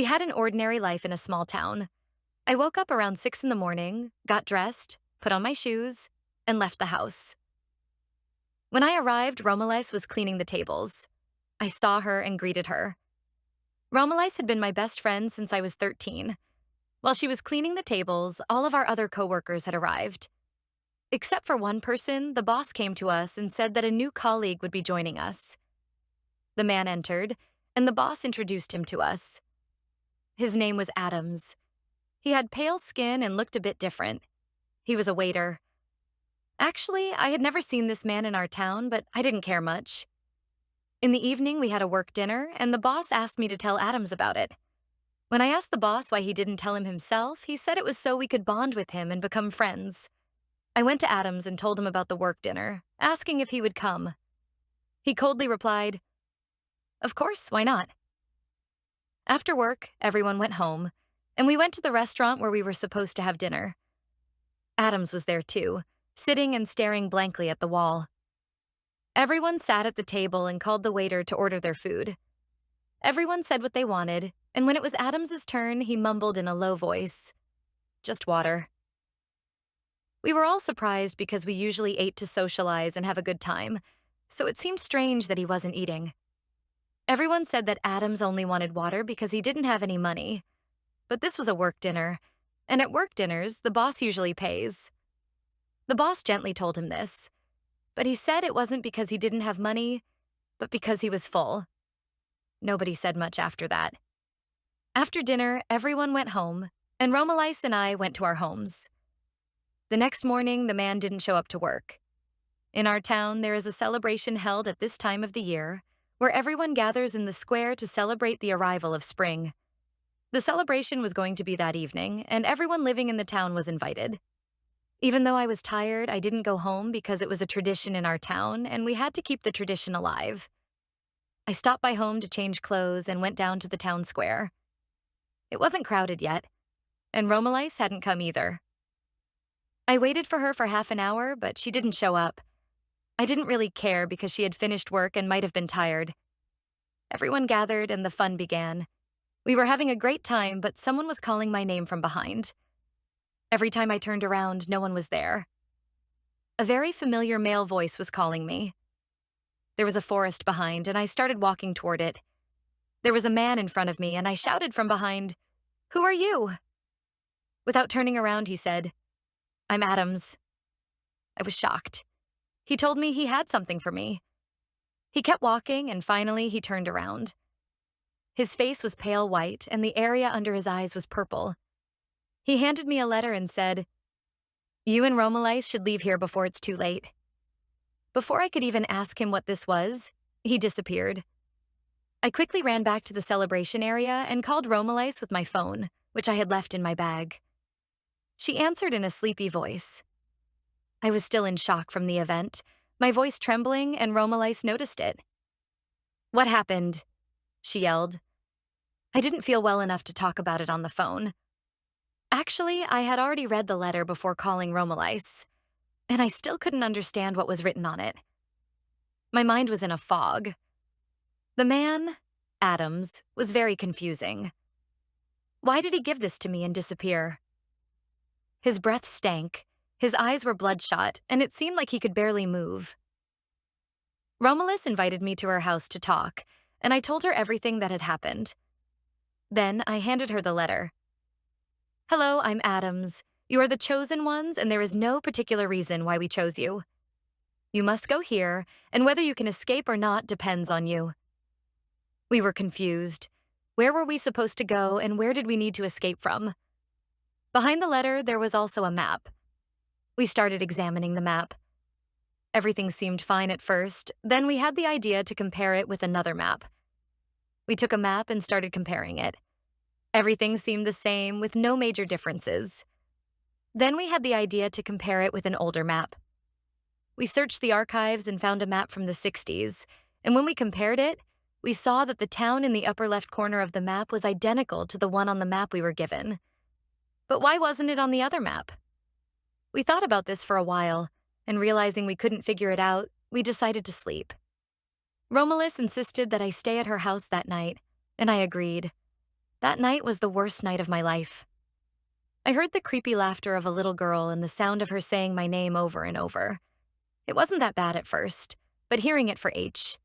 had an ordinary life in a small town. I woke up around 6 in the morning, got dressed, put on my shoes, and left the house. When I arrived, Romalyce was cleaning the tables. I saw her and greeted her. Romalyce had been my best friend since I was 13. While she was cleaning the tables, all of our other coworkers had arrived. Except for one person, the boss came to us and said that a new colleague would be joining us. The man entered, and the boss introduced him to us. His name was Addams. He had pale skin and looked a bit different. He was a waiter. Actually, I had never seen this man in our town, but I didn't care much. In the evening, we had a work dinner, and the boss asked me to tell Addams about it. When I asked the boss why he didn't tell him himself, he said it was so we could bond with him and become friends. I went to Addams and told him about the work dinner, asking if he would come. He coldly replied, "Of course, why not?" After work, everyone went home, and we went to the restaurant where we were supposed to have dinner. Addams was there too, sitting and staring blankly at the wall. Everyone sat at the table and called the waiter to order their food. Everyone said what they wanted, and when it was Addams's turn, he mumbled in a low voice, "Just water." We were all surprised because we usually ate to socialize and have a good time, so it seemed strange that he wasn't eating. Everyone said that Addams only wanted water because he didn't have any money. But this was a work dinner, and at work dinners, the boss usually pays. The boss gently told him this, but he said it wasn't because he didn't have money, but because he was full. Nobody said much after that. After dinner, everyone went home, and Romalyce and I went to our homes. The next morning, the man didn't show up to work. In our town, there is a celebration held at this time of the year where everyone gathers in the square to celebrate the arrival of spring. The celebration was going to be that evening, and everyone living in the town was invited. Even though I was tired, I didn't go home because it was a tradition in our town, and we had to keep the tradition alive. I stopped by home to change clothes and went down to the town square. It wasn't crowded yet, and Romalyce hadn't come either. I waited for her for half an hour, but she didn't show up. I didn't really care because she had finished work and might have been tired. Everyone gathered and the fun began. We were having a great time, but someone was calling my name from behind. Every time I turned around, no one was there. A very familiar male voice was calling me. There was a forest behind, and I started walking toward it. There was a man in front of me, and I shouted from behind, "Who are you?" Without turning around, he said, "I'm Addams." I was shocked. He told me he had something for me. He kept walking, and finally he turned around. His face was pale white, and the area under his eyes was purple. He handed me a letter and said, "You and Romalyce should leave here before it's too late." Before I could even ask him what this was, he disappeared. I quickly ran back to the celebration area and called Romalyce with my phone, which I had left in my bag. She answered in a sleepy voice. I was still in shock from the event, my voice trembling, and Romalyce noticed it. "What happened?" she yelled. I didn't feel well enough to talk about it on the phone. Actually, I had already read the letter before calling Romalyce, and I still couldn't understand what was written on it. My mind was in a fog. The man, Addams, was very confusing. Why did he give this to me and disappear? His breath stank, his eyes were bloodshot, and it seemed like he could barely move. Romalyce invited me to her house to talk, and I told her everything that had happened. Then I handed her the letter. "Hello, I'm Addams. You are the chosen ones, and there is no particular reason why we chose you. You must go here, and whether you can escape or not depends on you." We were confused. Where were we supposed to go, and where did we need to escape from? Behind the letter, there was also a map. We started examining the map. Everything seemed fine at first, then we had the idea to compare it with another map. We took a map and started comparing it. Everything seemed the same, with no major differences. Then we had the idea to compare it with an older map. We searched the archives and found a map from the 60s, and when we compared it, we saw that the town in the upper left corner of the map was identical to the one on the map we were given. But why wasn't it on the other map? We thought about this for a while, and realizing we couldn't figure it out, we decided to sleep. Romalyce insisted that I stay at her house that night, and I agreed. That night was the worst night of my life. I heard the creepy laughter of a little girl and the sound of her saying my name over and over. It wasn't that bad at first, but hearing it for H